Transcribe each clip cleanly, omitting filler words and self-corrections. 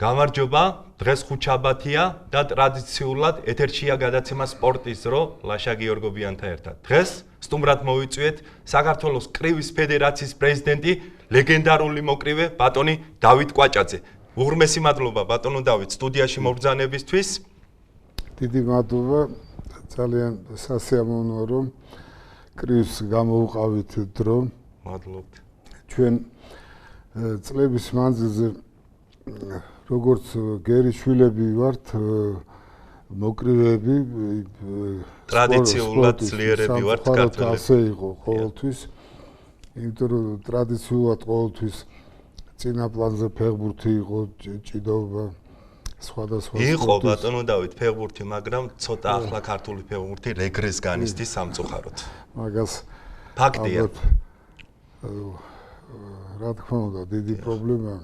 გამარჯობა, დღეს ხუთშაბათია და ტრადიციულად ეთერშია გადაცემა სპორტის დრო ლაშა გიორგობიანთან ერთად. დღეს სტუმრად მოვიწვიეთ საქართველოს კრივის ფედერაციის პრეზიდენტი, ლეგენდარული მოკრივე ბატონი დავით კვაჭაძე. უღრმესი მადლობა ბატონო დავით სტუდიაში მობრძანებისთვის. დიდი მადლობა, ძალიან სასიამოვნოა რომ კრივს გამოვყავით დრო. მადლობთ. ჩვენ წლების მანძილზე როგორც გერიშვილები ვართ, მოკრივეები, ტრადიციულად ძლიერები ვართ ქართველები. ასე იყო ყოველთვის. იმიტომ რომ ტრადიციულად ყოველთვის წინა პლანზე ფეხბურთი იყო, ჭიდაობა, სხვადასხვა იყო ბატონო დავით ფეხბურთი, მაგრამ ცოტა ახლა ქართული ფეხბურთი რეგრესს განიცდის სამწუხაროდ. მაგას ფაქტია. რა თქმა უნდა, დიდი პრობლემაა.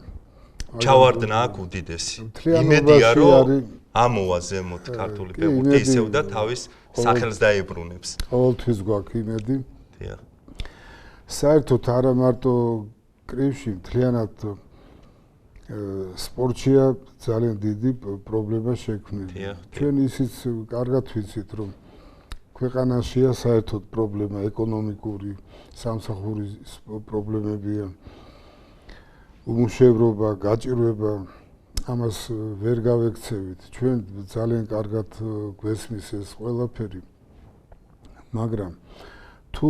ჩავარდნა აქ უდიდესი. იმედია რომ ამოვა ზემოთ ქართული ფეხბურთი ისევ და თავის სახელს დაებრუნებს. ყოველთვის გვაქვს იმედი. დიახ. საერთოდ არა მარტო კრივში, მთლიანად სპორტშია ძალიან დიდი პრობლემა შექმნილი. ჩვენ ისიც კარგად ვიცით, რომ ქვეყანაშია საერთოდ პრობლემა ეკონომიკური, სამსახურის პრობლემებია. უმუშევრობა, გაჭირვება, ამას ვერ გავექცევით. ჩვენ ძალიან კარგად გვესმის ეს ყველაფერი. მაგრამ თუ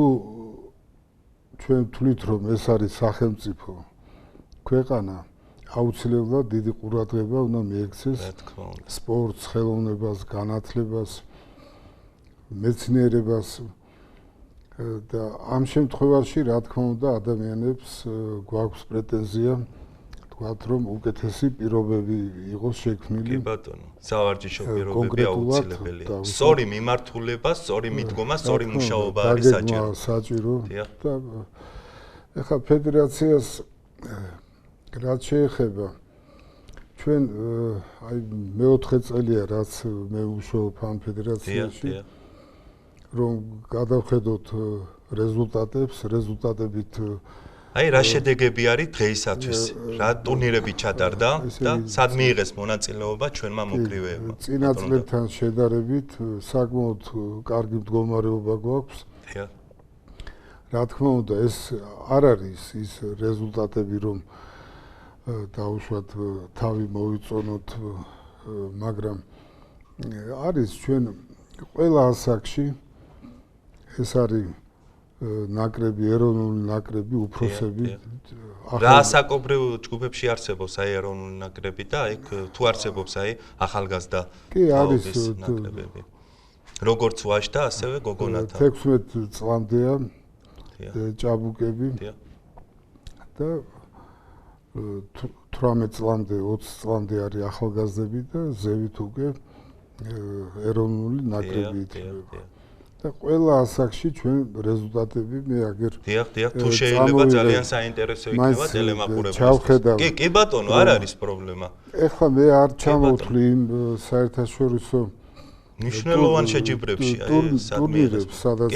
ჩვენ ვთვლით, რომ ეს არის სახელმწიფო ქვეყანა, აუცილებლად დიდი ყურადღება უნდა მიექცეს სპორტს, ხელოვნებას, განათლებას, მეცნიერებას და ამ შემთხვევაში, რა თქმა უნდა, ადამიანებს გვაქვს პრეტენზია, თქვათ, რომ უკეთესი პირობები იყოს შექმნილი. კი ბატონო, სავარჯიშო პირობები აუცილებელია. სწორი მიმართულება, სწორი მიდგომა, სწორი მუშაობა არის საჭირო. და ეხლა ფედერაციას რაც შეეხება, ჩვენ აი მეოთხე წელია, რაც მე ვუშაობ ამ ფედერაციაში. რომ გადავხედოთ რეზულტატებით აი რა შედეგები არის დღეისათვის? რა ტურნირები ჩატარდა და სად მიიღეს მონაწილეობა ჩვენმა მოკრივეებმა? წინა წლებთან შედარებით საკმაოდ კარგი მდგომარეობა გვაქვს. რა თქმა უნდა, ეს არ არის ის რეზულტატები, რომ დაუშვათ თავი მოვიწონოთ, მაგრამ არის ჩვენ ყველა ასაკში ეს არის ნაკრები, ეროვნული ნაკრები, უფროსები. რა ასაკობრივ ჯგუფებში არსებობს აი ეროვნული ნაკრები და აი თუ არსებობს აი ახალგაზრდა ნაკრებები. როგორც ვაჟთა, ასევე გოგონათა. 16 წლამდეა ჭაბუკები და 18 წლამდე, 20 წლამდე არის ახალგაზრდები და ზევით უკვე ეროვნული ნაკრები ითვლება. და ყველა ასაკში ჩვენ რეზულტატები მე აგერ დიახ, თუ შეიძლება ძალიან საინტერესო იქნება ტელემაყურებელისთვის. კი ბატონო, არ არის პრობლემა. ეხლა მე არ ჩამოვთვლი იმ საერთაშორისო მნიშვნელოვან შეჯიბრებშია ტურნირებს, სადაც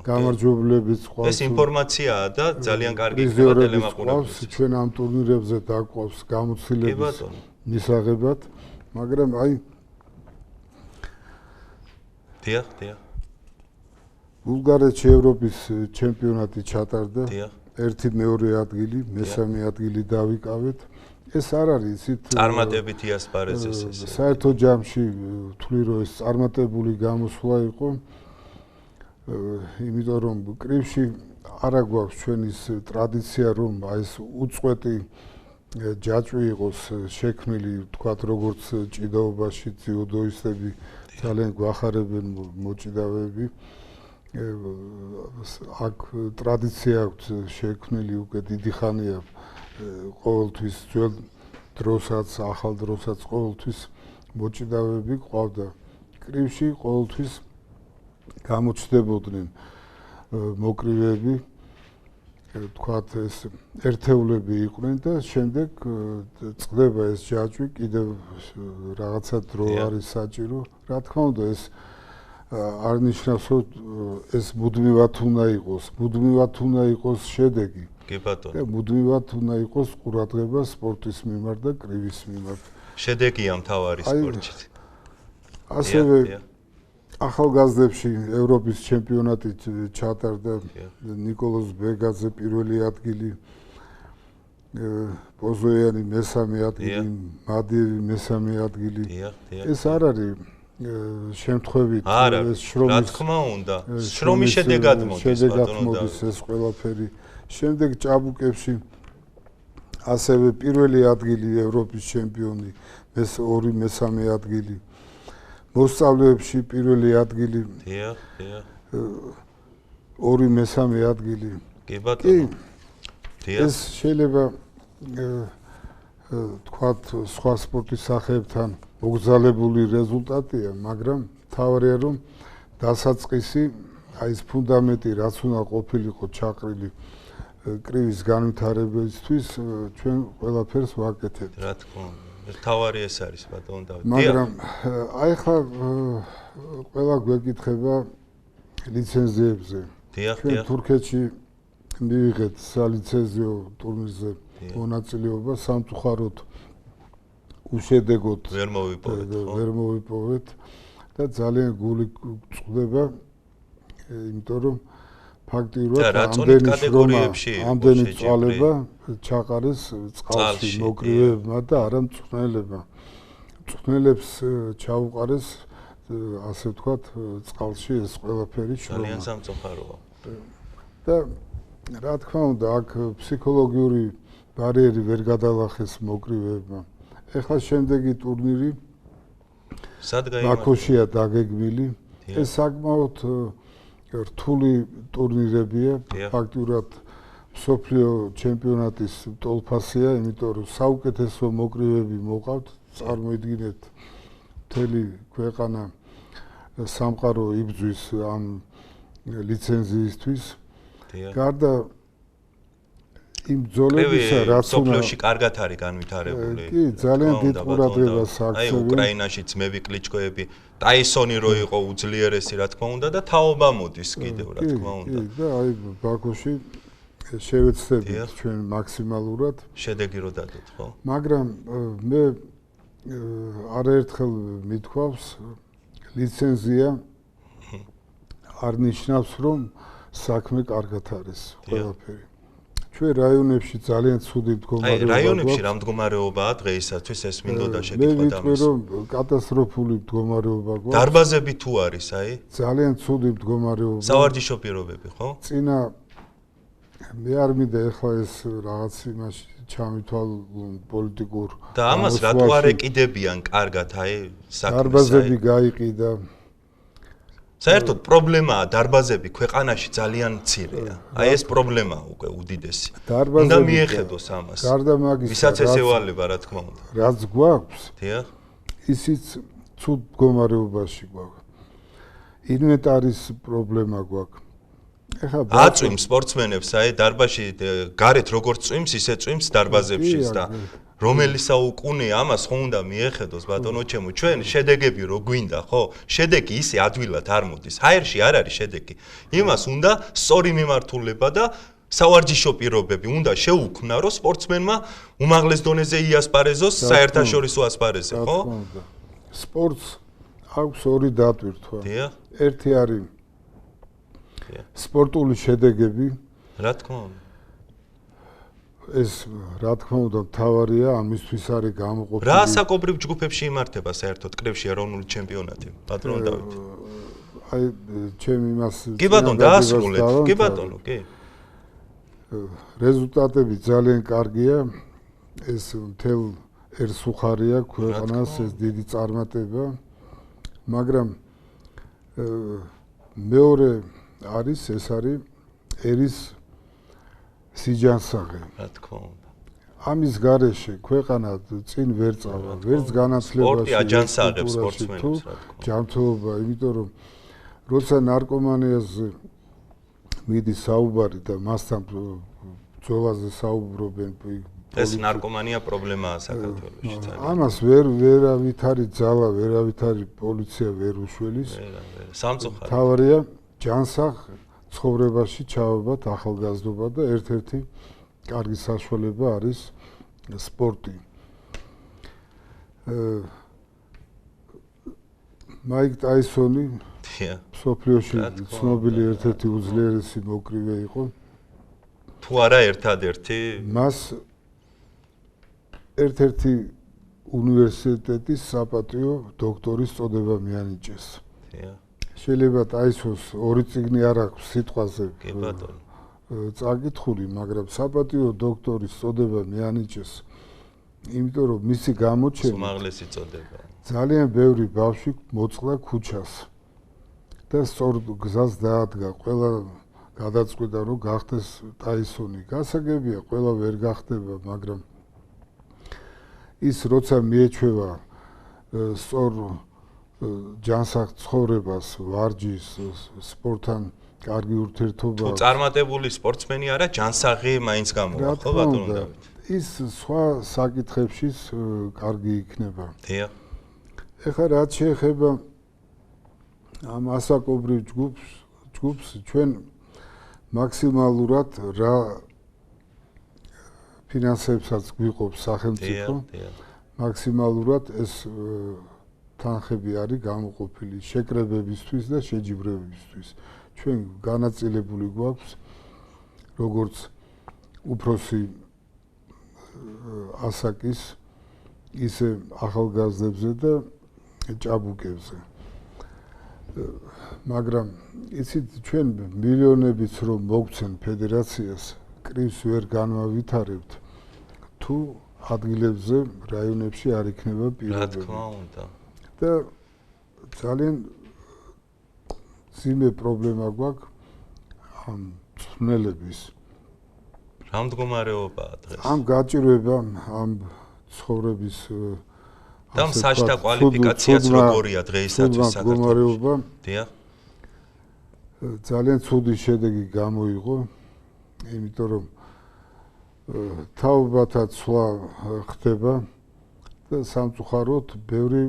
გამარჯვებულები ყავს. ეს ინფორმაციაა და ძალიან კარგი იქნება ტელემაყურებელისთვის. ჩვენ ამ ტურნირებზე დაგვყავს გამოცდილების მისაღებად, მაგრამ აი დიახ. ბულგარეთში ევროპის ჩემპიონატი ჩატარდა. ერთი მეორე ადგილი, მესამე ადგილი დავიკავეთ. ეს არ არის ისეთ წარმატებით იასპარეზეს ეს. საერთო ჯამში ვთვლი, რომ ეს წარმატებული გამოსვლა იყო. იმიტომ რომ კრივში არა გვაქვს ჩვენ ის ტრადიცია, რომ აი ეს უწყვეტი ჯაჭვი იყოს შექმნილი, თქვათ, როგორც ჭიდაობაში ძიუდოისტები ძალიან გვახარებენ მოჭიდავეები. აქ ტრადიცია აქვს შექმნილი უკვე დიდი ხანია ყოველთვის ძველ დროსაც, ახალ დროსაც ყოველთვის მოჭიდავეები ყავდა. კრივში ყოველთვის გამოჩნდებოდნენ მოკრივეები, თქვათ ეს ერთეულები იყვნენ და შემდეგ წყდება ეს ჯაჭვი, კიდევ რაღაცა დრო არის საჭირო. რა თქმა უნდა, ეს არ ნიშნავს, რომ ეს მუდმივად უნდა იყოს, მუდმივად უნდა იყოს შედეგი. კი ბატონო. და მუდმივად უნდა იყოს ყურადღება სპორტის მიმართ და კრივის მიმართ. შედეგია მთავარი სპორტში. ასევე ახალგაზრდებში ევროპის ჩემპიონატი ჩატარდა ნიკოლოზ ბეგაძე პირველი ადგილი, პოზოიანი მესამე ადგილი, მადიევი მესამე ადგილი. ეს არ არის შემთხვევით ეს შრომის, რა თქმა უნდა, შრომის შედეგად მოდის ეს ყველაფერი. შემდეგ ჭაბუკებში ასევე პირველი ადგილი ევროპის ჩემპიონი, ორი მესამე ადგილი. მოსწავლეებში პირველი ადგილი. ორი მესამე ადგილი. კი ბატონო. ეს შეიძლება თქვათ სხვა სპორტის სახეებთან მოგზალებული რეზულტატია, მაგრამ თავარია რომ დასაწყისი აი ეს ფუნდამენტი რაც უნდა ყოფილიყო ჩაყრილი კრივის განვითარებისთვის ჩვენ ყველაფერს ვაკეთებთ. რა თქმა უნდა. თავარი ეს არის ბატონო დავით. მაგრამ აი ხა ყველა გვეკითხება ლიცენზიებზე. ჩვენ თურქეთში მივიღეთ სალიცენზიო ტურნირზე მონაწილეობა, სამწუხაროდ უშედეგოდ ვერ მოვიპოვეთ და ძალიან გული გვწვდება, იმიტომ რომ ფაქტიურად ამდენი წვალება ჩაყარეს წყალში მოკრივეებმა და არა მწვრთნელებმა. მწვრთნელებს ჩაუყარეს ასე ვთქვათ წყალში ეს ყველაფერი შრომა. ძალიან სამწუხაროა. და რა თქმა უნდა აქ ფსიქოლოგიური ბარიერი ვერ გადალახეს მოკრივეებმა. ეხლა შემდეგი ტურნირი ბაქოშია დაგეგმილი. ეს საკმაოდ რთული ტურნირებია, ფაქტურად მსოფლიო ჩემპიონატის ტოლფასია, იმიტომ რომ საუკეთესო მოკრივეები მოყავთ, წარმოიდგინეთ მთელი ქვეყანა სამყარო იბრძვის ამ ლიცენზიისთვის. გარდა იმ ბრძოლებისა, რაც სოფლიოში კარგად არის განვითარებული. კი, ძალიან დიდ ყურადღებას აქცევენ. აი უკრაინაშიც მევი კლიჩკოები, ტაისონი რო იყო უძლიერესი, რა თქმა უნდა და თაობა მოდის კიდევ, რა თქმა უნდა. კი, და აი ბაქოში შევეცდებით ჩვენ მაქსიმალურად შედეგი რო დადოთ, ხო? მაგრამ მე არაერთხელ მithქვავს ლიცენზია არ ნიშნავს რომ საქმე კარგად არის ყველაფერი. ჩვენ რაიონებში ძალიან ცუდი მდგომარეობა გვაქვს. აი რაიონებში რა მდგომარეობაა დღეისათვის ეს მინდოდა შეკითხვა დამის. მე ვიტყვი რომ კატასტროფული მდგომარეობა გვაქვს. დარბაზები თუ არის, აი? ძალიან ცუდი მდგომარეობა. სავარჯიშო პირობები, ხო? წინა მე არ მინდა ეხლა ეს რაღაც იმაში ჩამითვალ პოლიტიკურ და ამას რატო არ ეკიდებიან კარგად, აი საქმეს. დარბაზები გაიყიდა. საერთოდ პრობლემაა დარბაზები ქვეყანაში ძალიან მცირეა. აი ეს პრობლემაა უკვე უდიდესი. უნდა მიეხედოს ამას. გარდა მაგისა, ვისაც ეს ევალება, რა თქმა უნდა. რაც გვაქვს, დიახ. ისიც ცუდ მდგომარეობაში გვაქვს. ინვენტარის პრობლემა გვაქვს. ეხლა აწვიმს სპორტსმენებს, აი დარბაზში გარეთ როგორც წვიმს, ისე წვიმს დარბაზებშიც და რომელი საუკუნეა ამას ხო უნდა მიეხედოს ბატონო ჩემო ჩვენ შედეგები რო გვინდა ხო შედეგი ისე ადვილად არ მოდის ჰაერში არ არის შედეგი იმას უნდა სწორი მიმართულება და სავარჯიშო პირობები უნდა შეუქმნა რომ სპორტსმენმა უმაღლეს დონეზე იასპარეზოს საერთაშორისო ასპარეზზე ხო სპორტს აქვს ორი დატვირთვა ერთი არის სპორტული შედეგები რა თქმა უნდა ეს რა თქმა უნდა თავარია ამისთვის არის გამოყოფილი რა საკობრივ ჯგუფებში იმართება საერთოდ კრივში ეროვნული ჩემპიონატი პატრონ დავით აი ჩემ იმას კი ბატონო დაასრულეთ კი ბატონო კი რეზულტატები ძალიან კარგია ეს მთელ ერსუხარია ქვეყანას ეს დიდი წარმატება მაგრამ მეორე არის ეს არის ერის სიჯანსაღე. რა თქმა უნდა. ამის გარეშე ქვეყანა წინ ვერ წავა, ვერც განათლებაში, სპორტი აჯანსაღებს სპორტსმენებს, რა თქმა უნდა. ჯანმრთელობა, იმიტომ რომ როცა ნარკომანიაზე მიდის საუბარი და მასთან ბრძოლაზე საუბრობენ ეს ნარკომანია პრობლემაა საქართველოში ძალიან. ამას ვერავითარი ძალა, ვერავითარი პოლიცია ვერ უშველის. სამწუხაროდ. თავარია ჯანსაღ ცხოვრებაში ჩავაბათ ახალგაზრდობა და ერთ-ერთი კარგი საშუალება არის სპორტი. მაიკ ტაისონი დიახ. სოფლიოში რა თქმა ცნობილი უნდა, ერთ-ერთი უძლიერესი მოკრივე იყო. თუ არა ერთადერთი მას ერთ-ერთი უნივერსიტეტის საპატიო დოქტორის წოდება მიანიჭეს. დიახ. შეიძლება ტაისონს ორი წიგნი არ აქვს სიტყვაზე კი ბატონო. წაკითხული, მაგრამ საპატიო დოქტორის წოდება მიანიჭეს, იმიტომ რომ მისი გამოჩენით უმაღლესი წოდება. ძალიან ბევრი ბავშვი მოწყდა ქუჩას და სწორ გზას დაადგა. ყველა გადაწყვიტა რომ გახდეს ტაისონი. გასაგებია, ყველა ვერ გახდება, მაგრამ ის როცა მიეჩვევა სწორ ჯანსაღ ცხოვრებას, ვარჯიშს, სპორტთან კარგი ურთიერთობა. თუ წარმატებული სპორტსმენი არა, ჯანსაღი მაინც გამოვა, ხო ბატონო დავით? ის სხვა საკითხებშიც კარგი იქნება. დიახ. ეხლა რაც შეეხება ამ ასაკობრივ ჯგუფს ჩვენ მაქსიმალურად რა ფინანსებსაც გვიყობს სახელმწიფო, მაქსიმალურად ეს თანხები არის გამოყოფილი შეკრებებისთვის და შეჯიბრებებისთვის. ჩვენ განაწილებული გვაქვს როგორც უფროსი ასაკის, ისე ახალგაზრდებზე და ჭაბუკებზე. მაგრამ იცით, ჩვენ მილიონებიც რომ მოგცენ ფედერაციას, კრივს ვერ განვავითარებთ, თუ ადგილებზე, რაიონებში არ იქნება პირობები. რა თქმა უნდა. და ძალიან ძიმე პრობლემა გვაქვს ამ ცვლილების. რა მდგომარეობაა დღეს? ამ გაჭირვებამ, ამ ცხოვრების და მსაჯთა კვალიფიკაციაც როგორია დღეისათვის საქართველოში? დიახ. ძალიან ცუდი შედეგი გამოიღო, იმიტომ რომ თაობათა ცვლა ხდება და სამწუხაროდ ბევრი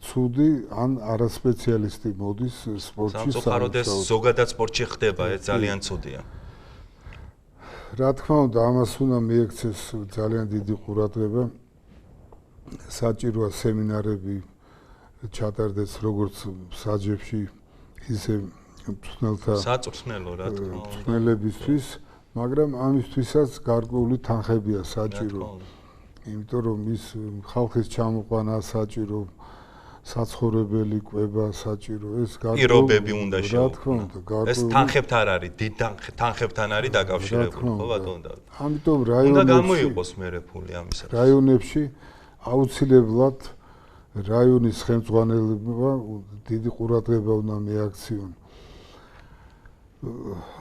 ცუდი ან არასპეციალისტი მოდის სპორტში. სამწუხაროდ ეს ზოგადად სპორტში ხდება, ეს ძალიან ცუდია. რა თქმა უნდა, ამას უნდა მიექცეს ძალიან დიდი ყურადღება. საჭიროა სემინარები ჩატარდეს როგორც საჯებში, ისე მწვრთნელთა საწვრთნელო, რა თქმა უნდა. მწვრთნელებისთვის, მაგრამ ამისთვისაც გარკვეული თანხებია საჭირო. იმიტომ რომ ის ხალხის ჩამოყვანა საჭირო, საცხოვრებელი კვება საჭირო, ეს პირობები უნდა რა თქმა უნდა, ეს თანხებთან არ არის, დიდ თანხებთან არის დაკავშირებული, ხო ბატონო დავით? ამიტომ უნდა გამოიყოს მერე ფული ამისათვის. რაიონებში აუცილებლად რაიონის ხელმძღვანელობა დიდი ყურადღება უნდა მიაქციონ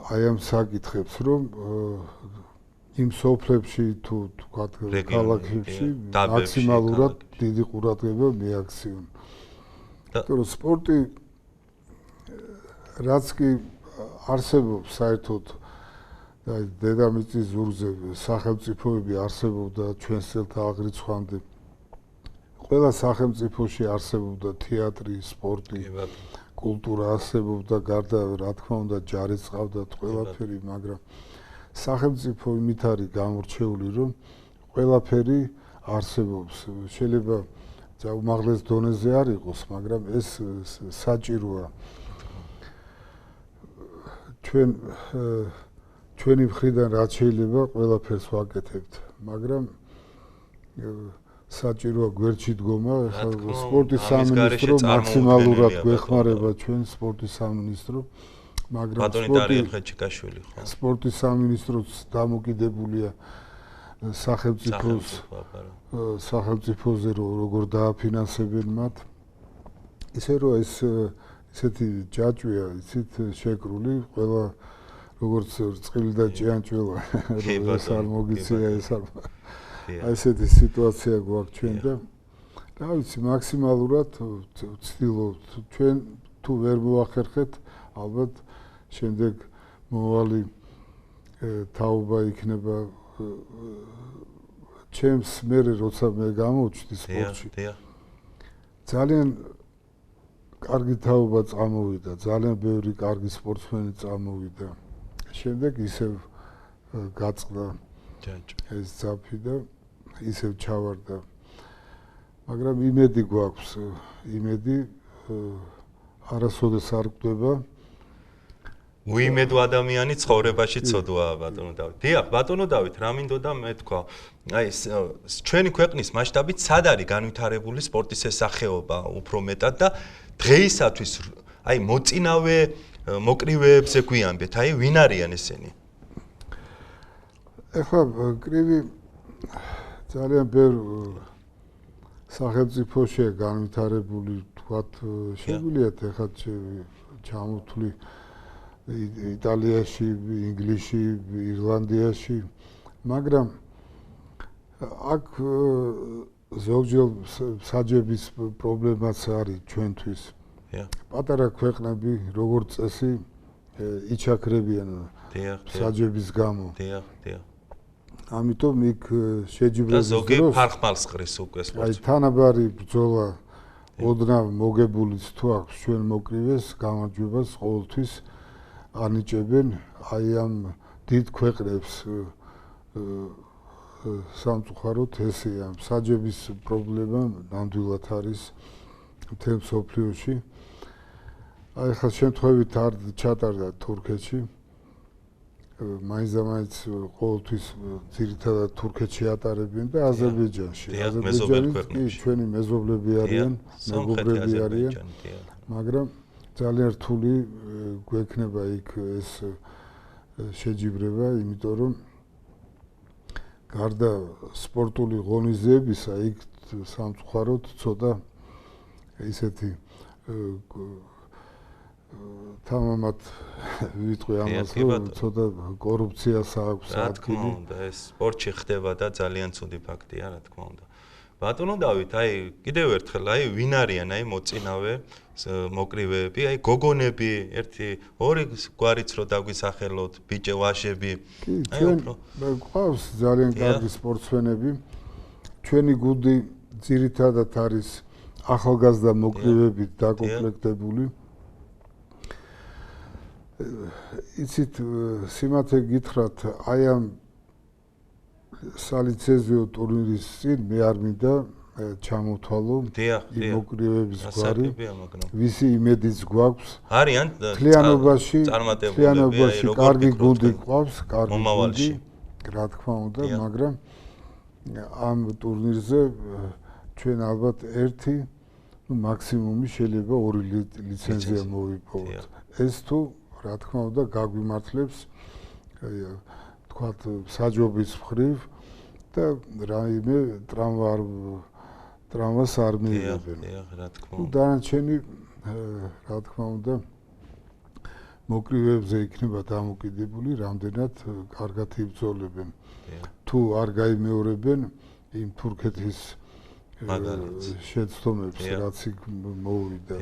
აი ამ საკითხებს, რომ იმ სოფლებში თუ თქვათ ქალაქებში მაქსიმალურად დიდი ყურადღება მიაქციონ. იმიტომ რომ სპორტი რაც კი არსებობს საერთოდ და დედამიწის ზურგზე სახელმწიფოები არსებობდა ჩვენს წელთა აღრიცხვამდე. ყველა სახელმწიფოში არსებობდა თეატრი, სპორტი, კულტურა არსებობდა, გარდა რა თქმა უნდა ჯარიც ყავდათ ყველაფერი, მაგრამ სახელმწიფო იმით არის გამორჩეული, რომ ყველაფერი არსებობს. შეიძლება უმაღლეს დონეზე არ იყოს, მაგრამ ეს საჭიროა. ჩვენი მხრიდან რაც შეიძლება ყველაფერს ვაკეთებთ, მაგრამ საჭიროა გვერდში დგომა, სპორტის სამინისტრო მაქსიმალურად გვეხმარება ჩვენ სპორტის სამინისტრო, მაგრამ სპორტის სამინისტროც დამოკიდებულია სახელმწიფოზე, როგორ დააფინანსებენ მათ. ისე რომ ეს ესეთი ჯაჭვია, იცით, შეკრული, ყველა როგორც წილი და ჭიანჭველა, ეს არ მოგიცია, ეს არ ესეთი სიტუაცია გვაქვს ჩვენ და რა ვიცი, მაქსიმალურად ვცდილობთ ჩვენ თუ ვერ მოახერხეთ, ალბათ შემდეგ მომავალი თაობა იქნება ჩემს მერე როცა მე გამოვჩდი სპორტში. ძალიან კარგი თაობა წამოვიდა, ძალიან ბევრი კარგი სპორტსმენი წამოვიდა. შემდეგ ისევ გაწყდა ეს ძაფი და ისევ ჩავარდა. მაგრამ იმედი გვაქვს, იმედი არასოდეს არ გვდება. უიმედო ადამიანი ცხოვრებაში ცოდვაა ბატონო დავით. დიახ, ბატონო დავით, რა მინდოდა მე თქვა. აი ჩვენი ქვეყნის მასშტაბით სად არის განვითარებული სპორტის შესახეობა უფრო მეტად და დღეისათვის აი მოწინავე მოკრივეებზე გვიანბეთ, აი ვინ არიან ესენი? ეხლა კრივი ძალიან ბევრ სახელმწიფოშია განვითარებული, თქვათ, შეგვიძლია ეხლა ჩამოთვლი იტალიაში, ინგლისში, ირლანდიაში, მაგრამ აქ ზოგჯერ საჯების პრობლემაც არის ჩვენთვის. პატარა ქვეყნები, როგორც წესი, იჩაქრებიან საჯების გამო. ამიტომ იქ შეჯიბრების დროს ზოგი ფარხმალს ყრის უკვე სპორტს. აი თანაბარი ბრძოლა ოდნავ მოგებულიც თუ აქვს ჩვენ მოკრივეს გამარჯვებას ყოველთვის ანიჭებენ აი ამ დიდ ქვეყნებს სამწუხაროდ ესეა საჯების პრობლემა ნამდვილად არის მთელ მსოფლიოში. აი ხა შემთხვევით არ ჩატარდა თურქეთში. მაინც ყოველთვის ძირითადად თურქეთში ატარებენ და აზერბაიჯანში. აზერბაიჯანი ჩვენი მეზობლები არიან, მეგობრები არიან. მაგრამ ძალიან რთული გვექნება იქ ეს შეჯიბრება, იმიტომ რომ გარდა სპორტული ღონისძიებისა იქ სამწუხაროდ ცოტა ისეთი თამამად ვიტყვი ამას, რომ ცოტა კორუფციას აქვს რა თქმა უნდა, ეს სპორტში ხდება და ძალიან ცუდი ფაქტია, რა თქმა უნდა. ბატონო დავით, აი კიდევ ერთხელ, აი ვინ არიან აი მოწინავე მოკრივეები, აი გოგონები, ერთი, ორი გვარიც რო დაგვისახელოთ, ბიჭე ვაშები. აი უფრო გვყავს ძალიან კარგი სპორტსმენები. ჩვენი გუნდი ძირითადად არის ახალგაზრდა მოკრივეებით დაკომპლექტებული. იცით, სიმართლე გითხრათ, აი ამ სალიცეზიო ტურნირის წინ მე არ მინდა ჩამოთვალო იმ მოკრივეების გვარი, ვისი იმედიც გვაქვს. არიან თლიანობაში წარმატებულები, კარგი გუნდი გვყავს, კარგი გუნდი, რა თქმა უნდა, მაგრამ ამ ტურნირზე ჩვენ ალბათ ერთი, მაქსიმუმი შეიძლება ორი ლიცენზია მოვიპოვოთ. ეს თუ რა თქმა უნდა გაგვიმართლებს თქვათ საჯობის მხრივ და რაიმე ტრამვას არ მიიღებენ. რა თქმა უნდა. დანარჩენი რა თქმა უნდა მოკრივეებზე იქნება დამოკიდებული, რამდენად კარგად იბრძოლებენ. თუ არ გაიმეორებენ იმ თურქეთის შეცდომებს, რაც იქ მოვიდათ.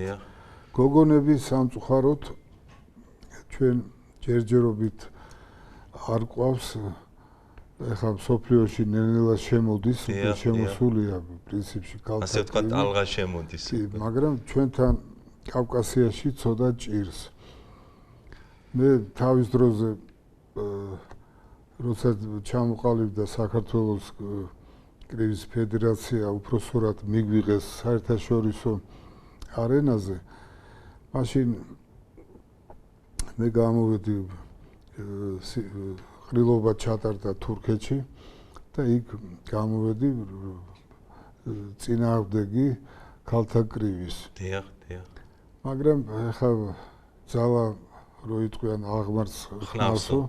გოგონები სამწუხაროდ ჩვენ ჯერჯერობით არ ყავს, ეხლა მსოფლიოში ნელ-ნელა შემოდის, შემოსულია პრინციპში კალთაკრივი. ასე ვთქვათ, ალღა შემოდის. მაგრამ ჩვენთან კავკასიაში ცოტა ჭირს. მე თავის დროზე როცა ჩამოყალიბდა საქართველოს კრივის ფედერაცია უფროსურად მიგვიღეს საერთაშორისო არენაზე, მაშინ მე გამოვედი ყრილობა ჩატარდა თურქეთში და იქ გამოვედი წინააღმდეგი ქალთა კრივის. დიახ. მაგრამ ახლა ძალა რო იტყვიან აღმარს ხნავსო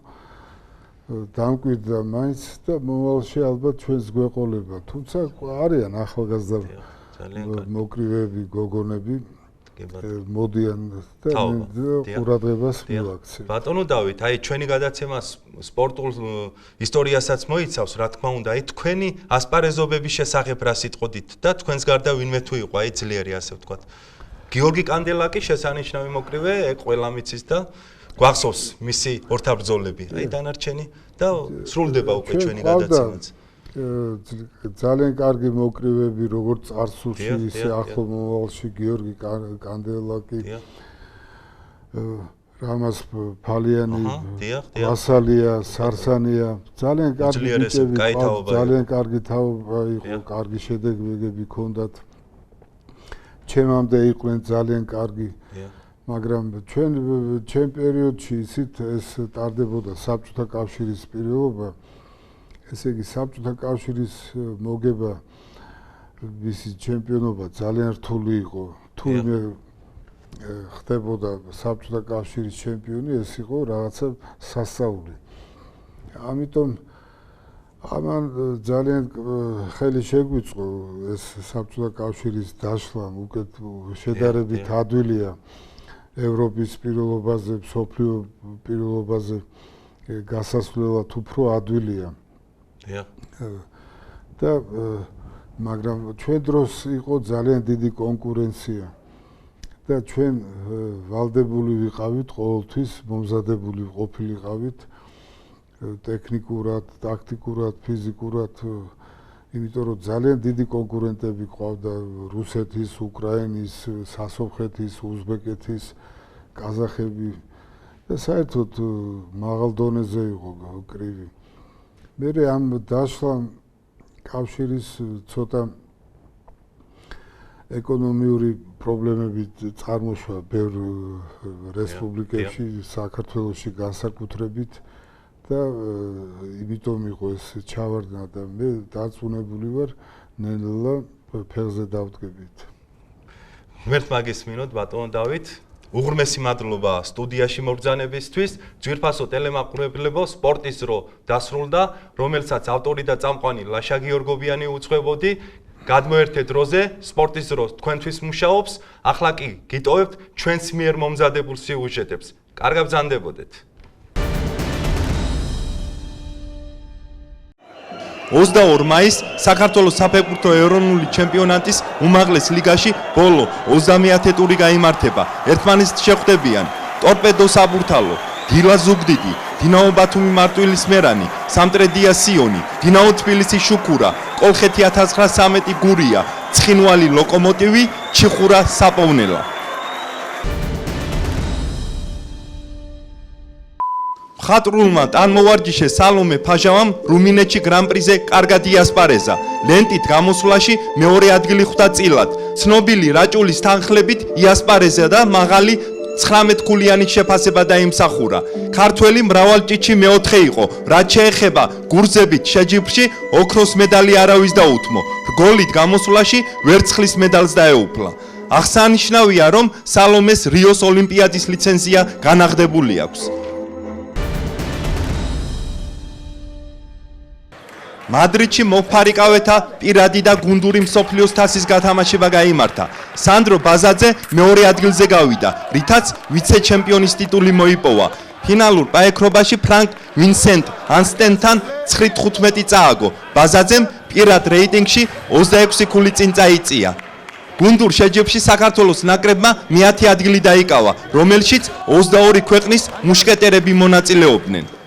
დამკვირდა მაინც და მომავალში ალბათ ჩვენს გვეყოლება. თუმცა არიან ახალგაზრდა მოკრივეები, გოგონები მოდიან და ყურადღებას მივაქცევ. ბატონო დავით, აი ჩვენი გადაცემა სპორტულ ისტორიასაც მოიცავს, რა თქმა უნდა, აი თქვენი ასპარეზობების შესახებ რა სიტყოდით და თქვენს გარდა ვინმე თუ იყო, აი ძლიერი ასე ვთქვათ. გიორგი კანდელაკი შესანიშნავი მოკრივე, ყველა მიცის და გვახსოვს მისი ორთაბრძოლები. აი დანარჩენი და სრულდება უკვე ჩვენი გადაცემაც. ძალიან კარგი მოკრივეები, როგორც წარსულში, ისე ახლო მომავალში გიორგი კანდელაკი. რამას ფალიანი, დიახ. ვასალია, სარსანია, ძალიან კარგი უძლიერესი, ბიჭები, კაი თაობა იყო. ძალიან კარგი თაობა იყო, კარგი შედეგები ჰქონდათ. ჩემამდე იყვნენ ძალიან კარგი. მაგრამ ჩვენ პერიოდში ისიც ეს ტარდებოდა საბჭოთა კავშირის პირობობა. ესე იგი საბჭოთა კავშირის მოგება მისი ჩემპიონობა ძალიან რთული იყო. თუ მე ხდებოდა საბჭოთა კავშირის ჩემპიონი, ეს იყო რაღაცა სასწაული. ამიტომ ამან ძალიან ხელი შეგვიწყო ეს საბჭოთა კავშირის დაშლა, უკეთ შედარებით ადვილია ევროპის პირველობაზე, მსოფლიო პირველობაზე გასასვლელად უფრო ადვილია. და მაგრამ ჩვენ დროს იყო ძალიან დიდი კონკურენცია და ჩვენ ვალდებული ვიყავით ყოველთვის, მომზადებული ყოფილიყავით ტექნიკურად, ტაქტიკურად, ფიზიკურად, იმიტომ რომ ძალიან დიდი კონკურენტები ყავდა რუსეთის, უკრაინის, სასოფხეთის, უზბეკეთის, ყაზახები და საერთოდ მაღალ დონეზე იყო კრივი. მე ამ დაშლამ კავშირის ცოტა ეკონომიური პრობლემები წარმოშვა ბევრ რესპუბლიკებში, საქართველოში განსაკუთრებით და იმიტომ იყო ეს ჩავარდნა და მე დარწმუნებული ვარ ნელ-ნელა ფეხზე დავდგებით. ღმერთ მაგისმინოთ ბატონო დავით. უღრმესი მადლობა სტუდიაში მობრძანებისთვის. ძვირფასო ტელემაყურებლებო, სპორტის დრო დასრულდა, რომელსაც ავტორი და წამყვანი ლაშა გიორგობიანი უძღვებოდი. გადმოერთეთ დროზე, სპორტის დრო თქვენთვის მუშაობს. ახლა კი გიტოვებთ ჩვენს მიერ მომზადებულ სიუჟეტებს. კარგად ბრძანდებოდეთ. 22 მაისს საქართველოს საფეხბურთო ეროვნული ჩემპიონატის უმაღლეს ლიგაში ბოლო 30-ე ტური გაიმართება. ერთმანეთს შეხვდებიან ტორპედო საბურთალო, დილა ზუგდიდი, დინამო ბათუმი მარტვილის მერანი, სამტრედია სიონი, დინამო თბილისი შუქურა, კოლხეთი 1913 გურია, ცხინვალი ლოკომოტივი, ჩიხურა საპოვნელა. ხატრულმა ტანმოვარჯიშე სალომე ფაჟავამ რუმინეთში გრან-პრიზე კარგად იასპარეზა. ლენტით გამოსვლაში მეორე ადგილი ხვდა წილად. ცნობილი რაჭულის თანხლებით იასპარეზა და მაღალი 19 ქულიანი შეფასება დაიმსახურა. ქართველი მრავალჭიჩი მეოთხე იყო, რაც შეეხება გურზებით შეჯიბრში ოქროს medali არავის დაუთმო. რგოლით გამოსვლაში ვერცხლის medalს დაეუფლა. აღსანიშნავია, რომ სალომეს რიოს ოლიმპიადის ლიცენზია განაღდებული აქვს. მადრიდში მოფარიკავეთა პირადი და გუნდური მსოფლიოს თასის გათამაშება გაიმართა. სანდრო ბაზაძე მეორე ადგილზე გავიდა, რითაც ვიცე-ჩემპიონის ტიტული მოიპოვა. ფინალურ პაექრობაში ფრანკ ვინსენტ ანსტენთან 9-15 წააგო. ბაზაძემ პირად რეიტინგში 26 ქული წინ წაიწია. გუნდურ შეჯიბრში საქართველოს ნაკრებმა მე-10 ადგილი დაიკავა, რომელშიც 22 ქვეყნის მუშკეტერები მონაწილეობდნენ.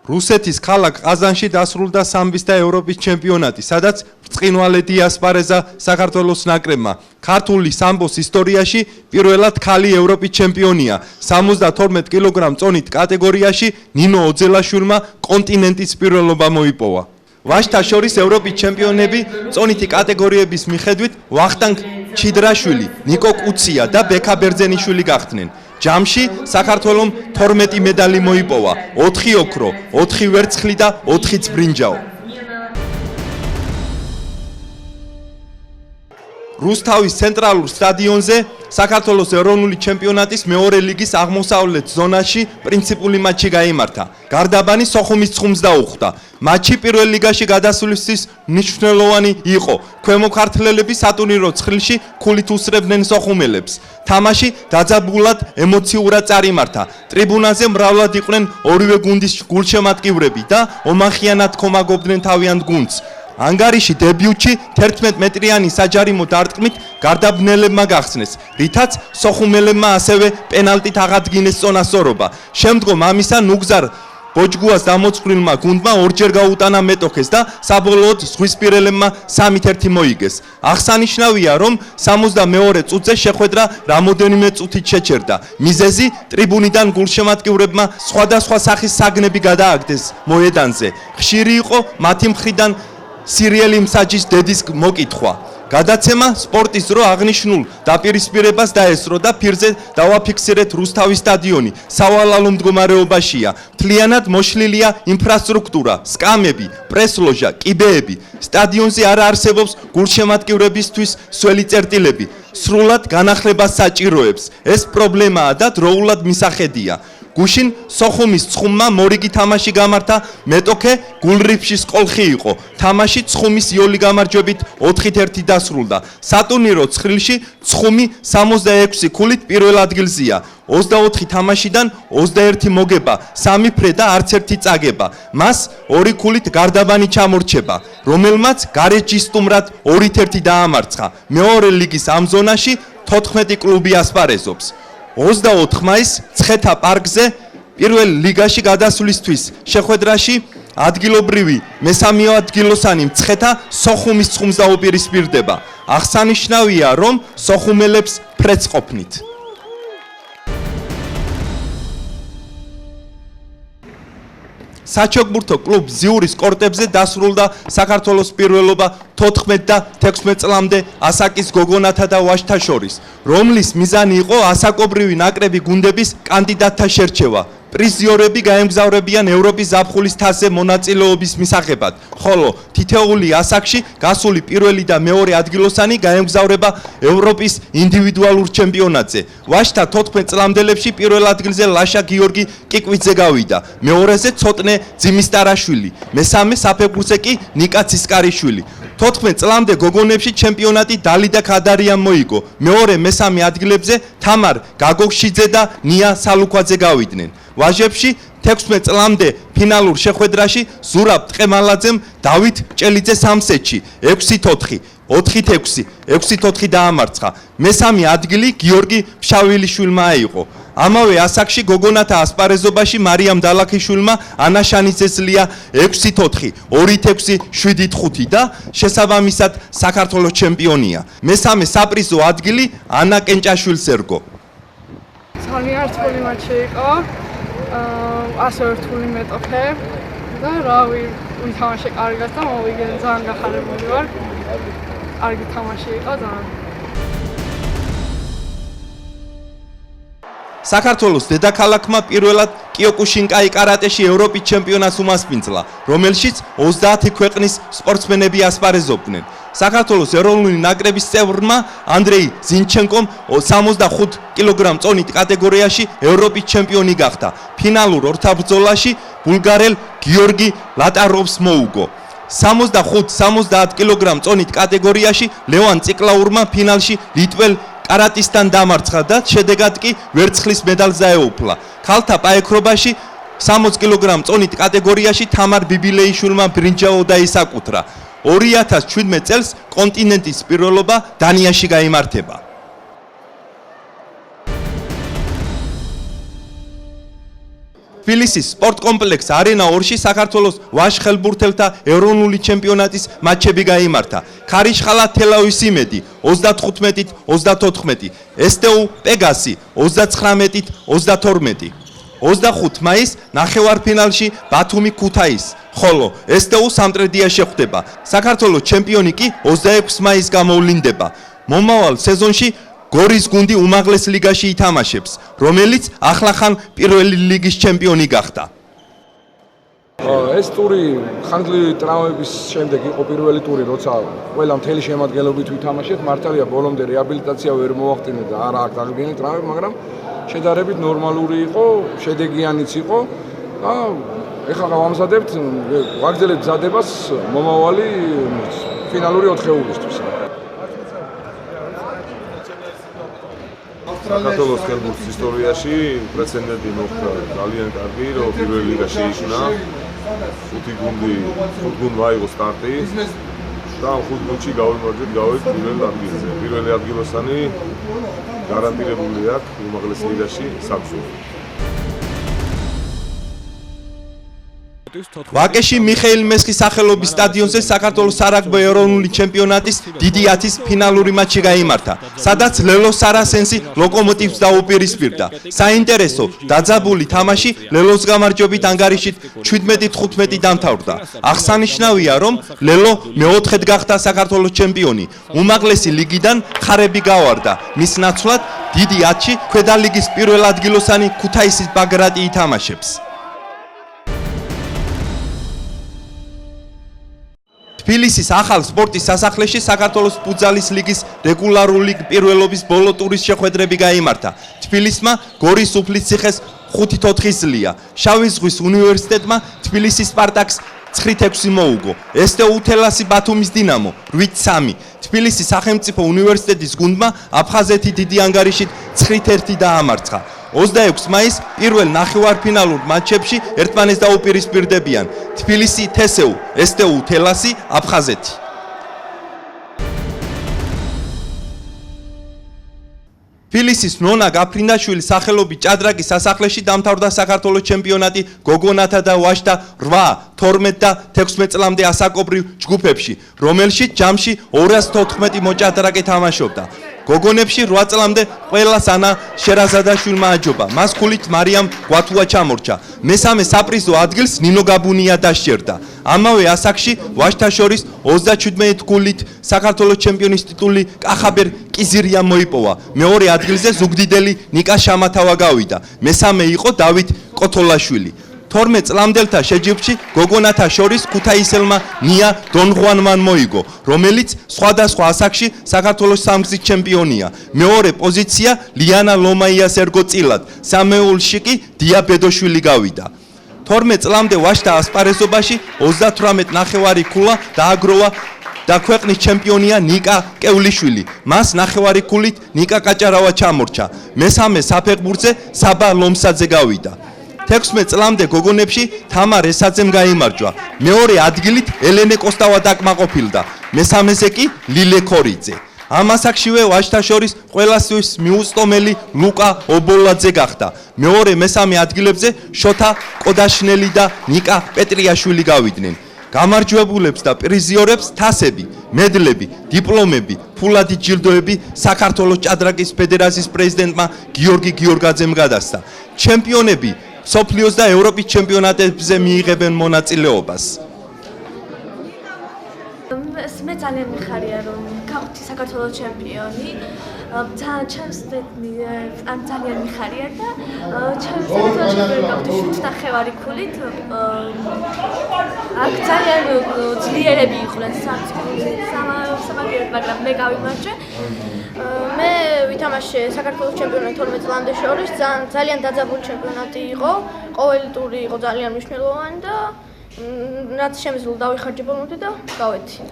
რუსეთის ქალაქ ყაზანში დასრულდა სამბის და ევროპის ჩემპიონატი, სადაც ბრწყინვალე დიასპარეზა საქართველოს ნაკრებმა. ქართული სამბოს ისტორიაში პირველად ქალი ევროპის ჩემპიონია. 72 კილოგრამ წონით კატეგორიაში ნინო ოძელაშვილმა კონტინენტის პირველობა მოიპოვა. ვაჟთა შორის ევროპის ჩემპიონები წონითი კატეგორიების მიხედვით ვახტანგ ჩიდრაშვილი, ნიკო კუცია და ბექა ბერძენიშვილი გახდნენ. ჯამში საქართველომ 12 medali მოიპოვა, 4 ოქრო, 4 ვერცხლი და 4 ბრინჯაო. რუსთავის ცენტრალურ სტადიონზე საქართველოს ეროვნული ჩემპიონატის მეორე ლიგის აღმოსავლეთ ზონაში პრინციპული მატჩი გაიმართა. გარდაბანი სოხუმის ცხუმს დაუხვდა. მატჩი პირველ ლიგაში გადასვლისთვის მნიშვნელოვანი იყო. ქვემო ქართველები სატურნირო ცხრილში ქულით უსწრებდნენ სოხუმელებს. თამაში დაძაბულად ემოციურად წარიმართა. ტრიბუნაზე მრავლად იყვნენ ორივე გუნდის გულშემატკივრები და ომახიანად ხომაგობდნენ თავიანთ გუნდს. ანგარიში დებიუტში 11 მეტრიანი საჯარიმო დარტყმით გარდაბნელებმა გახსნეს, რითაც სოხუმელებმა ასევე პენალტით აღადგინეს წონასწორობა. შემდგომ ამისა ნუგზარ ბოჯგუას დამოწვრილმა გუნდმა ორჯერ გაუტანა მეტოქეს და საბოლოოდ ზღვისპირელებმა 3-1 მოიგეს. აღსანიშნავია, რომ 62-ე წუთზე შეხვედრა რამოდენიმე წუთით შეჩერდა. მიზეზი ტრიბუნიდან გულშემატკივრებმა სხვადასხვა სახის საგნები გადააგდეს მოედანზე. ხშირი იყო მათი მხრიდან სერიალი მსაჯის დედის მოკითხვა. გადაცემა სპორტის დრო აღნიშნულ დაპირისპირებას დაესწრო და ფირზე დავაფიქსირეთ რუსთავის სტადიონი. სავალალო მდგომარეობაშია. მთლიანად მოშლილია ინფრასტრუქტურა, სკამები, პრესლოჟა, კიბეები. სტადიონზე არ არსებობს გულშემატკივრებისთვის სველი წერტილები. სრულად განახლებას საჭიროებს. ეს პრობლემაა და დროულად მისახედია. გუშინ სოხუმის ცხუმმა მორიგი თამაში გამართა, მეტოქე გულრიფშის კოლხი იყო. თამაში ცხუმის იოლი გამარჯვებით 4-1 დასრულდა. სატურნირო ცხრილში ცხუმი 66 ქულით პირველ ადგილზეა. 24 თამაშიდან 21 მოგება, 3 ფრე და არც ერთი წაგება. მას 2 ქულით გარდაბანი ჩამორჩება, რომელმაც გარეჯის სტუმრად 2-1 დაამარცხა. მეორე ლიგის ამ ზონაში 14 კლუბი ასპარეზობს. 24 მაისს ცხეთა პარკზე პირველ ლიგაში გადასვლისთვის შეხვედრაში ადგილობრივი მესამე ადგილოსანი მცხეთა სოხუმის ცხუმს დაუპირისპირდება. აღსანიშნავია, რომ სოხუმელებს ფრეც ყოფნით. საჩოგბურთო კლუბ ზიურის კორტებზე დასრულდა საქართველოს პირველობა 14 და 16 წლამდე ასაკის გოგონათა და ვაჟთა შორის, რომლის მიზანი იყო ასაკობრივი ნაკრები გუნდების კანდიდატთა შერჩევა. პრიზიორები გაემგზავრებიან ევროპის ზაფხულის თასზე მონაწილეობის მისაღებად, ხოლო თითოეული ასაკში გასული პირველი და მეორე ადგილოსანი გაემგზავრება ევროპის ინდივიდუალურ ჩემპიონატზე. ვაჟთა 14 წლამდელებში პირველ ადგილზე ლაშა გიორგი კიკვიძე გავიდა, მეორეზე ცოტნე ძიმისტარაშვილი, მესამე საფეხბურთზე კი ნიკა ცისკარიშვილი. 14 წლამდე გოგონებში ჩემპიონატი დალიდა ქადარიამ მოიგო. მეორე მესამე ადგილებზე თამარ გაგოქშიძე და ნია სალუქვაძე გავიდნენ. ვაჟებში 16 წლამდე ფინალურ შეხვედრაში ზურაბ ტყემალაძემ დავით ჭელიძე სამსეთში 6-4, 4-6, 6-4 დაამარცხა. მესამე ადგილი გიორგი ფშავილიშვილმა აიღო. ამავე ასაკში გოგონათა ასპარეზობაში მარიამ დალაქიშვილმა ანა შანიძესლია 6-4, 2-6, 7-5 და შესაბამისად საქართველოს ჩემპიონია. მესამე საპრიზო ადგილი ანა კენჭაშვილს ერგო. ძალიან რთული მატჩი იყო. ასე რთული მეტოქე და რავი, ვითამაშე კარგად და მოვიგე, ძალიან გახარებული ვარ. კარგი თამაში იყო ძალიან. საქართველოს დედაქალაქმა პირველად კიოკუშინკაი კარატეში ევროპის ჩემპიონატს უმასპინძლა, რომელშიც 30 ქვეყნის სპორტსმენები ასპარეზობდნენ. საქართველოს ეროვნული ნაკრების წევრმა ანდრეი ზინჩენკომ 65 კილოგრამ წონით კატეგორიაში ევროპის ჩემპიონი გახდა. ფინალურ ორთაბრძოლაში ბულგარელ გიორგი ლატაროვს მოუგო. 65-70 კილოგრამ წონით კატეგორიაში ლევან ციკლაურმა ფინალში ლიტվել კარატისტან დამარცხა და შედეგად კი ვერცხლის მედალს დაეუფლა. ქალთა პაექრობაში 60 კილოგრამ წონით კატეგორიაში თამარ ბიბილეიშვილმა ბრინჯაო დაისაკუთრა. 2017 წელს კონტინენტის პირველობა დანიაში გაიმართება. თბილისის სპორტ კომპლექს არენა 2-ში საქართველოს ვაჟ ხელბურთელთა ეროვნული ჩემპიონატის მატჩები გაიმართა. ქარიშხალა თელავის იმედი 35-34, STU პეგასი 39-32. 25 მაისს ნახევარფინალში ბათუმი ქუთაის, ხოლო STU სამტრედია შეხვდება. საქართველოს ჩემპიონი კი 26 მაისს გამოვლინდება. მომავალ სეზონში გორის გუნდი უმაღლეს ლიგაში ითამაშებს, რომელიც ახლახან პირველი ლიგის ჩემპიონი გახდა. ეს ტური ხანგრძლივი ტრამვების შემდეგ იყო პირველი ტური, როცა ყველა მთელი შემადგენლობით ვითამაშეთ. მართალია ბოლომდე რეაბილიტაცია ვერ მოახდინეთ და არა აქვს აღდგენილი ტრამვები, მაგრამ შედარებით ნორმალური იყო, შედეგიანიც იყო და ეხლა გავამზადებთ, ვაგრძელებთ მზადებას მომავალი ფინალური ოთხეულისთვის. საქართველოს ხელბურთის ისტორიაში პრეცედენტი მოხდა ძალიან კარგი, რომ პირველ ლიგაში იქნა 5 გუნდმა აიღო სტარტი და 5 გუნდში გავიმარჯვეთ, გავეთ პირველ ადგილზე. პირველი ადგილოსანი გარანტირებული აქვს უმაღლეს ლიგაში საფრთხე. ვაკეში მიხეილ მესხის სახელობის სტადიონზე საქართველოს სარაგბო ეროვნული ჩემპიონატის დიდი 10-ის ფინალური მატჩი გაიმართა, სადაც ლელო სარასენსი ლოკომოტივს დაუპირისპირდა. საინტერესო დაძაბული თამაში ლელოს გამარჯვებით ანგარიშით 17-15 დამთავრდა. აღსანიშნავია, რომ ლელო მეოთხედ გახდა საქართველოს ჩემპიონი. უმაღლესი ლიგიდან ხარები გავარდა. მის ნაცვლად დიდი 10-ში ქვედა ლიგის პირველ ადგილოსანი ქუთაისის ბაგრატი ითამაშებს. თბილისის ახალ სპორტის სასახლეში საქართველოს ფუტზალის ლიგის რეგულარული პირველობის ბოლო ტურის შეხვედრები გაიმართა. თბილისმა გორის უფლისციხეს 5-4 ზლია. შავი ზღვის უნივერსიტეტმა თბილისის სპარტაკს 9-6 მოუგო. STU თელასი ბათუმის დინამო 8-3. თბილისის სახელმწიფო უნივერსიტეტის გუნდმა აფხაზეთი დიდი ანგარიშით 9-1 დაამარცხა. 26 მაისს პირველ ნახევარფინალურ მატჩებში ერთმანეთს დაუპირისპირდებიან თბილისი TSU, STU თელასი, აფხაზეთი. თბილისის ნონა გაფრინდაშვილის სახელობის ჭადრაკის სასახლეში დამთავრდა საქართველოს ჩემპიონატი გოგონათა და ვაჟთა 8, 12 და 16 წლამდე ასაკობრივ ჯგუფებში, რომელშიც ჯამში 214 მოჭადრაკე თამაშობდა. გოგონებში 8 წლამდე ყველას ანა შერაზადაშვილმა აჯობა. მას ქულით მარიამ გვათუა ჩამორჩა. მესამე საპრიზო ადგილს ნინო გაბუნია დასჯერდა. ამავე ასაკში ვაჟთა შორის 37 ქულით საქართველოს ჩემპიონის ტიტული კახაბერ კიზირია მოიპოვა. მეორე ადგილზე ზუგდიდელი ნიკა შამათავა გავიდა. მესამე იყო დავით კოთოლაშვილი. 12 წლამდელთა შეჯიბრში გოგონათა შორის ქუთაისელმა ნია დონღვანმა მოიგო, რომელიც სხვადასხვა ასაკში საქართველოს სამგზის ჩემპიონია. მეორე პოზიცია ლიანა ლომაიას ერგო წილად, სამეულში კი დია ბედოშვილი გავიდა. 12 წლამდე ვაჟთა ასპარეზობაში 38 ნახევარი ქულა დააგროვა და ქვეყნის ჩემპიონია ნიკა კევლიშვილი. მას ნახევარი ქულით ნიკა კაჭარავა ჩამორჩა. მესამე საფეხბურთზე საბა ლომსაძე გავიდა. 16 წლამდე გოგონებში თამარ ესაძემ გაიმარჯვა. მეორე ადგილით ელენე კოსტავა დაკმაყოფილდა. მესამეზე კი ლილე ქორიძე. ამ ასაკშივე ვაჟთა შორის ყველასთვის მიუსტომელი ლუკა ობოლაძე გახდა. მეორე მესამე ადგილებზე შოთა კოდაშნელი და ნიკა პეტრიაშვილი გავიდნენ. გამარჯვებულებს და პრიზიორებს თასები, მედლები, დიპლომები, ფულადი ჯილდოები საქართველოს ჭადრაკის ფედერაციის პრეზიდენტმა გიორგი გიორგაძემ გადასცა. ჩემპიონები სოფლიოს და ევროპის ჩემპიონატებზე მიიღებენ მონაწილეობას. მე ძალიან მიხარია რომ გავხდი საქართველოს ჩემპიონი. ძალიან მიხარია და ჩემს საქართველოს გავხდი 7 ნახევარი ქულით. აქ ძალიან ძლიერები იყვნენ სამაგიეროდ, მაგრამ მე გავიმარჯვე. მე ვითამაშე საქართველოს ჩემპიონატი 12 წლამდე შორის, ძალიან დაძაბული ჩემპიონატი იყო. ყოველი ტური იყო ძალიან მნიშვნელოვანი და რაც შემიძლია დავიხარჯე ბოლომდე და გავეცი.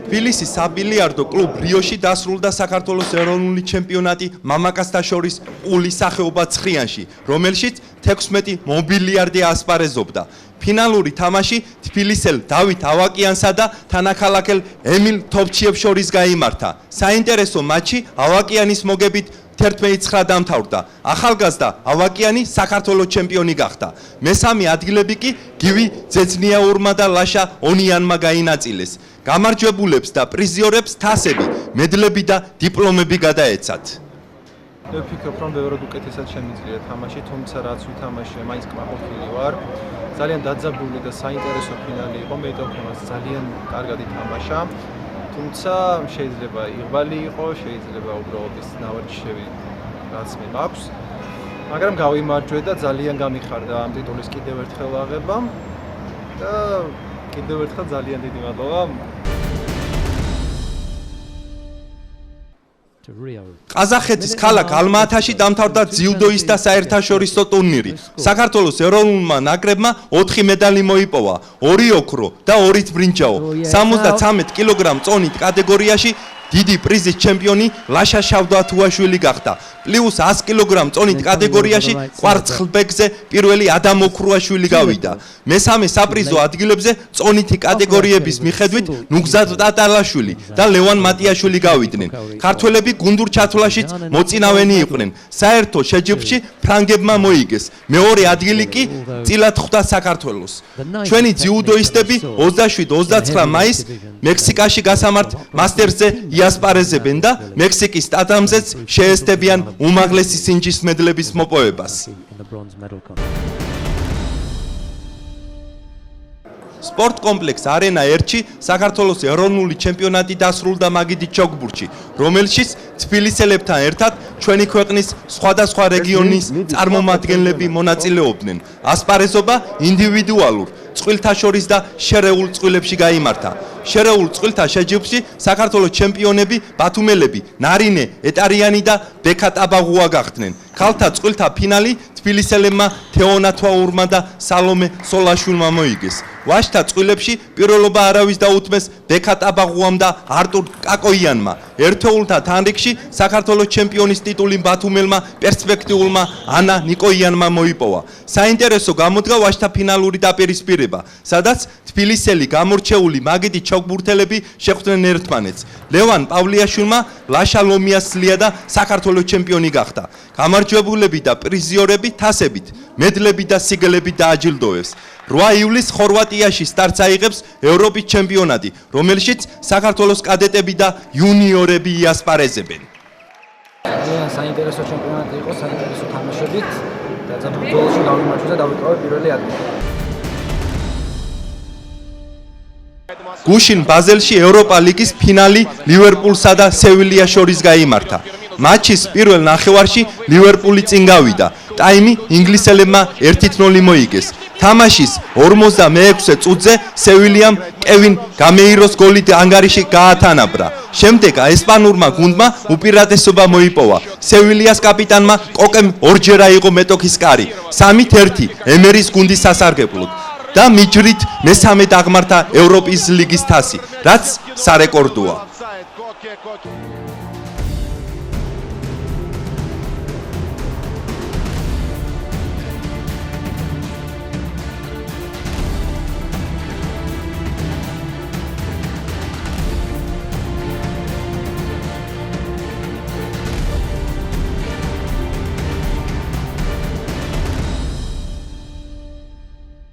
თბილისის საბილიარდო კლუბ რიოში დასრულდა საქართველოს ეროვნული ჩემპიონატი მამაკაცთა შორის პულის სახეობა ცხრიანში, რომელშიც 16 მობილიარდი ასპარეზობდა. ფინალური თამაში თბილისელ დავით ავაკიანსა და თანაქალაქელ ემილ თოფჩიევს შორის გაიმართა. საინტერესო მატჩი ავაკიანის მოგებით 11-9 დამთავრდა. ახალგაზრდა ავაკიანი საქართველოს ჩემპიონი გახდა. მესამე ადგილები კი გივი ძეძნიაურმა და ლაშა ონიანმა გაინაწილეს. გამარჯვებულებს და პრიზიორებს თასები, მედლები და დიპლომები გადაეცათ. მე ვფიქრობ, რომ ბევრად უკეთესად შემიძლია თამაში, თუმცა რაც ვითამაშე, მაინც კმაყოფილი ვარ. ძალიან დაძაბული და საინტერესო ფინალი იყო, მე თვითონაც ძალიან კარგად ითამაშა. თუმცა შეიძლება იღბალი იყო, შეიძლება უბრალოდ ის ნავარჩევი რაც მე მაქვს. მაგრამ გავიმარჯვე და ძალიან გამიხარდა ამ ტიტულის კიდევ ერთხელ აღებამ და კიდევ ერთხელ ძალიან დიდი მადლობა. ყაზახეთის ქალაქ ალმა-ათაში დამთავრდა ძიუდოის და საერთაშორისო ტურნირი. საქართველოს ეროვნულმა ნაკრებმა 4 მედალი მოიპოვა, 2 ოქრო და 2 ბრინჯაო. 73 კილოგრამ წონით კატეგორიაში დიდი პრიზის ჩემპიონი ლაშა შავდათუაშვილი გახდა. პლუს 100 კილოგრამ წონით კატეგორიაში კვარცხლბეკზე პირველი ადამ ოქრუაშვილი გავიდა. მესამე საპრიზო ადგილებზე წონითი კატეგორიების მიხედვით ნუგზად ტატალაშვილი და ლევან მატიაშვილი გავიდნენ. ქართველები გუნდურ ჩათვლაშიც მოწინავენი იყვნენ. საერთო შეჯიბრში ფრანგებმა მოიგეს. მეორე ადგილი კი წილად ხვდა საქართველოს. ჩვენი ძიუდოისტები 27-29 მაისს მექსიკაში გასამართ მასტერსზე იასპარეზებენ და მექსიკის სტადიუმზეც შეესწებიან უმაღლესი სინჯის მედლების მოპოვებას. სპორტ კომპლექს არენა 1-ში საქართველოს ეროვნული ჩემპიონატი დასრულდა მაგიდით ჩოგბურთში, რომელშიც თბილისელებთან ერთად ჩვენი ქვეყნის სხვადასხვა რეგიონის წარმომადგენლები მონაწილეობდნენ. ასპარეზობა ინდივიდუალურ, წყვილთა შორის და შერეულ წყვილებში გაიმართა. შერეულ წყვილთა შეჯიბრში საქართველოს ჩემპიონები ბათუმელები ნარინე ეტარიანი და ბექა ტაბაღუა გახდნენ. ქალთა წყვილთა ფინალი თბილისელებმა თეონა თვაურმა და სალომე სოლაშვილმა მოიგეს. ვაჟთა წყვილებში პირველობა არავის დაუთმეს ბექა ტაბაღუამ და არტურ კაკოიანმა. ერთეულთა თანრიგში საქართველოს ჩემპიონის ტიტული ბათუმელმა პერსპექტიულმა ანა ნიკოიანმა მოიპოვა. საინტერესო გამოდგა ვაჟთა ფინალური დაპირისპირება, სადაც თბილისელი გამორჩეული მაგიდი ჩოგბურთელები შეხვდნენ ერთმანეთს. ლევან პავლიაშვილმა ლაშა ლომიასლია და საქართველოს ჩემპიონი გახდა. გამარჯვებულები და პრიზიორები თასებით, მედლები და სიგელები დააჯილდოვეს. 8 ივლისს ხორვატიაში სტარტს აიღებს ევროპის ჩემპიონატი, რომელშიც საქართველოს კადეტები და იუნიორები იასპარეზებენ. საინტერესო ჩემპიონატი იყო, საინტერესო თამაშებით და ზაფხულში გავიმარჯვე და დავიკავე პირველი ადგილი. გუშინ ბაზელში ევროპა ლიგის ფინალი ლივერპულსა და სევილიას შორის გაიმართა. მატჩის პირველ ნახევარში ლივერპული წინ გავიდა. ტაიმი ინგლისელებმა 1-0 მოიგეს. თამაშის 46 წუთზე სევილიამ კევინ გამეიროს გოლით ანგარიში გაათანაბრა. შემდეგ ესპანურმა გუნდმა უპირატესობა მოიპოვა. სევილიას კაპიტანმა კოკემ ორჯერ აიღო მეტოქის კარი. 3-1 ემერის გუნდის სასარგებლოდ. და მიჯრით მესამე დაღმართა ევროპის ლიგის თასი, რაც სარეკორდოა.